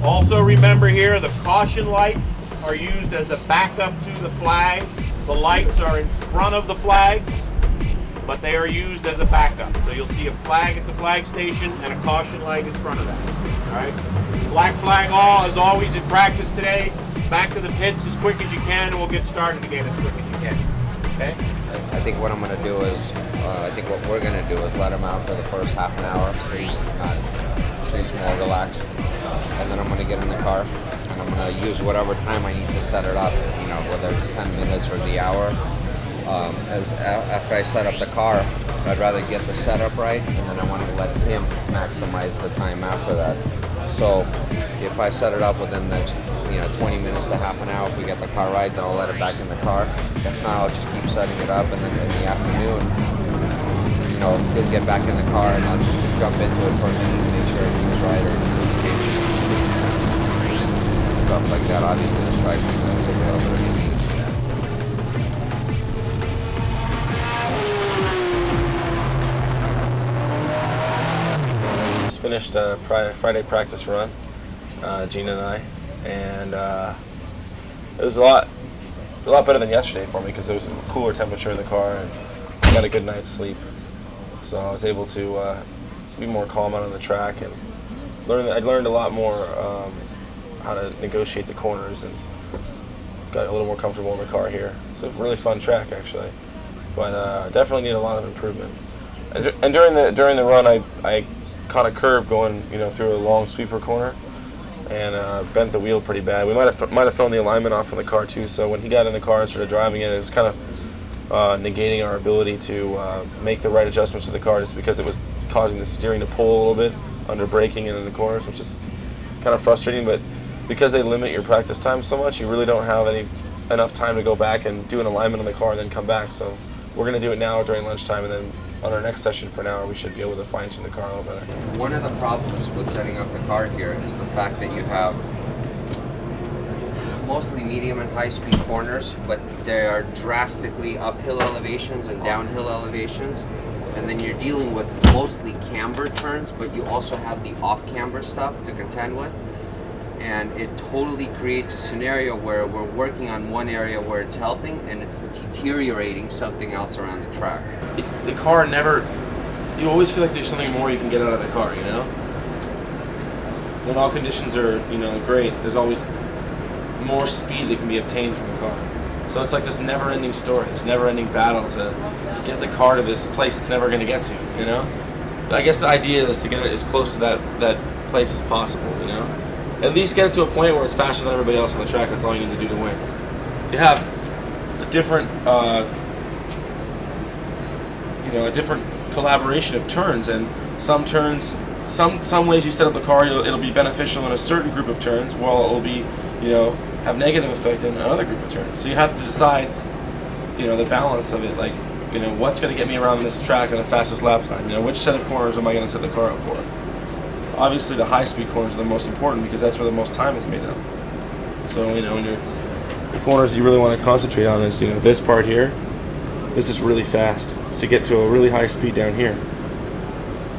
Also remember here, the caution lights are used as a backup to the flag. The lights are in front of the flags, but they are used as a backup. So you'll see a flag at the flag station and a caution light in front of that. All right. Black flag all, as always in practice today. Back to the pits as quick as you can, and we'll get started again as quick as you can. Okay? I think what I'm going to do is, I think what we're going to do is let him out for the first half an hour so he's more relaxed. And then I'm going to get in the car and I'm going to use whatever time I need to set it up, you know, whether it's 10 minutes or the hour. After I set up the car, I'd rather get the setup right, and then I want to let him maximize the time after that. So if I set it up within the next 20 minutes to half an hour, if we get the car right, then I'll let it back in the car. If not, I'll just keep setting it up, and then in the afternoon, he'll get back in the car and I'll just jump into it for a minute to make sure everything's right or stuff like that. Obviously, the strike is going to take a little bit of easy. Just finished a Friday practice run, Gina and I, and it was a lot better than yesterday for me because there was a cooler temperature in the car and I got a good night's sleep. So I was able to be more calm out on the track and I learned a lot more how to negotiate the corners and got a little more comfortable in the car here. It's a really fun track actually, but definitely need a lot of improvement. And during the run, I caught a curb going through a long sweeper corner and bent the wheel pretty bad. We might have thrown the alignment off from the car too. So when he got in the car and started driving it was kind of negating our ability to make the right adjustments to the car, just because it was causing the steering to pull a little bit under braking and in the corners, which is kind of frustrating. But because they limit your practice time so much, you really don't have enough time to go back and do an alignment on the car and then come back. So we're going to do it now during lunchtime, and then on our next session for an hour, we should be able to fine-tune the car a little better. One of the problems with setting up the car here is the fact that you have mostly medium and high-speed corners, but they are drastically uphill elevations and downhill elevations. And then you're dealing with mostly camber turns, but you also have the off-camber stuff to contend with. And it totally creates a scenario where we're working on one area where it's helping and it's deteriorating something else around the track. It's the car you always feel like there's something more you can get out of the car, When all conditions are, great, there's always more speed that can be obtained from the car. So it's like this never-ending story, this never-ending battle to get the car to this place it's never going to get to, I guess the idea is to get it as close to that place as possible, At least get it to a point where it's faster than everybody else on the track. That's all you need to do to win. You have a different, a different collaboration of turns, and some turns, some ways you set up the car, it'll be beneficial in a certain group of turns, while it'll be, have negative effect in another group of turns. So you have to decide, the balance of it, like, what's going to get me around this track in the fastest lap time? Which set of corners am I going to set the car up for? Obviously, the high-speed corners are the most important because that's where the most time is made up. So, the corners you really want to concentrate on is, this part here. This is really fast to get to a really high speed down here.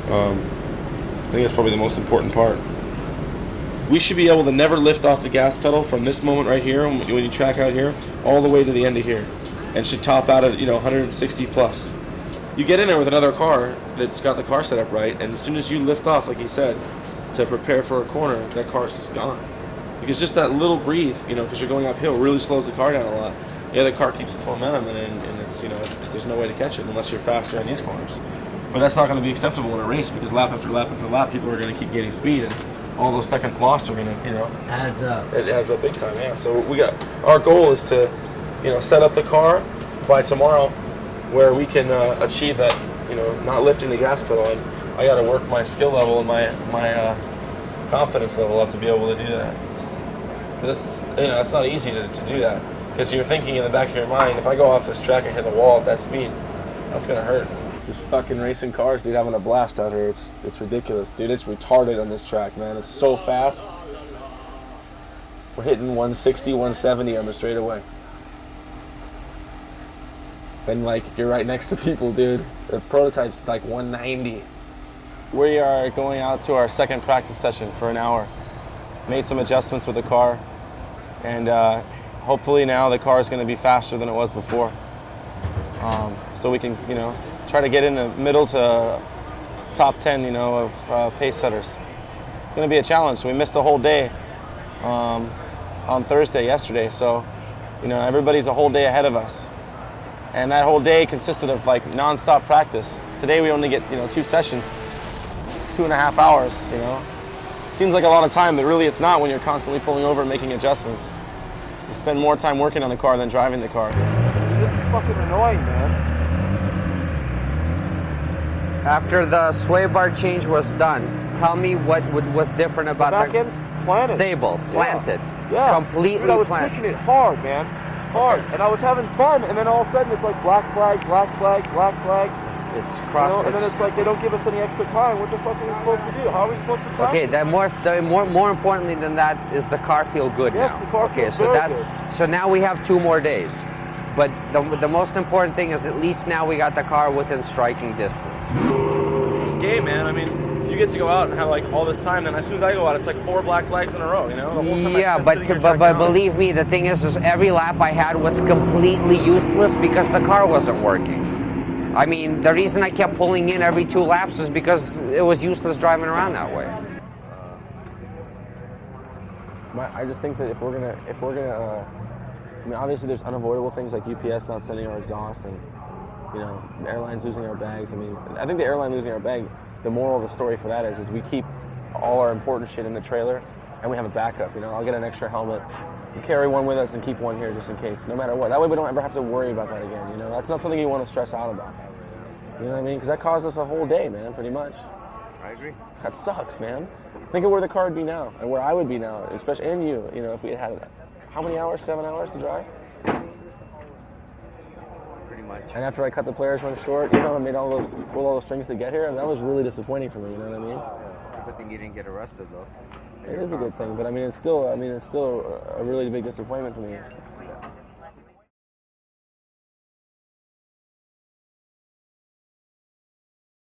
I think that's probably the most important part. We should be able to never lift off the gas pedal from this moment right here, when you track out here, all the way to the end of here, and should top out at 160 plus. You get in there with another car that's got the car set up right, and as soon as you lift off, like he said, to prepare for a corner, that car's just gone. Because just that little breathe, because you're going uphill, really slows the car down a lot. The other car keeps its momentum, and it's, there's no way to catch it unless you're faster on these corners. But that's not going to be acceptable in a race, because lap after lap after lap, people are going to keep gaining speed, and all those seconds lost are going to, adds up. It adds up big time, yeah. So our goal is to, set up the car by tomorrow, where we can achieve that, not lifting the gas pedal. And I got to work my skill level and my confidence level up to be able to do that. Because it's not easy to do that. Because you're thinking in the back of your mind, if I go off this track and hit the wall at that speed, that's gonna hurt. This fucking racing cars, dude, having a blast out here. It's ridiculous, dude. It's retarded on this track, man. It's so fast. We're hitting 160, 170 on the straightaway. And you're right next to people, dude. The prototype's like 190. We are going out to our second practice session for an hour. made some adjustments with the car, and hopefully now the car is going to be faster than it was before. So we can, try to get in the middle to top 10, of pace setters. It's going to be a challenge. We missed a whole day on Thursday, yesterday, so everybody's a whole day ahead of us. And that whole day consisted of like non-stop practice. Today we only get 2 sessions, 2.5 hours. Seems like a lot of time, but really it's not when you're constantly pulling over and making adjustments. You spend more time working on the car than driving the car. This is fucking annoying, man. After the sway bar change was done, tell me what was different about Back end planted. Stable, planted, Yeah. completely Dude, I was planted. pushing it hard, man. Hard. And I was having fun, and then all of a sudden it's like black flag, black flag, black flag. It's cross. And then it's like they don't give us any extra time. What the fuck are we supposed to do? How are we supposed to practice? Okay, more importantly than that is the car feel good Yes, now. the car okay, feels so very so now we have 2 more days. But the most important thing is at least now we got the car within striking distance. This is game, man. I mean, you get to go out and have like all this time, and as soon as I go out, it's like 4 black flags in a row. The whole time Yeah, I spend sitting here but checking out. believe me, the thing is every lap I had was completely useless because the car wasn't working. I mean, the reason I kept pulling in every 2 laps is because it was useless driving around that way. I just think that if we're gonna, I mean, obviously there's unavoidable things like UPS not sending our exhaust and, the airlines losing our bags. I mean, I think the airline losing our bag, the moral of the story for that is we keep all our important shit in the trailer and we have a backup. I'll get an extra helmet, and carry one with us and keep one here just in case, no matter what. That way we don't ever have to worry about that again. That's not something you want to stress out about. You know what I mean? Because that caused us a whole day, man, pretty much. I agree. That sucks, man. Think of where the car would be now and where I would be now, especially, and you, if we had how many hours? 7 hours to drive? Pretty much. And after I cut the players run short, and made pulled all those strings to get here, that was really disappointing for me, you know what I mean? Good thing you didn't get arrested though. It is a good thing, but it's still a really big disappointment for me.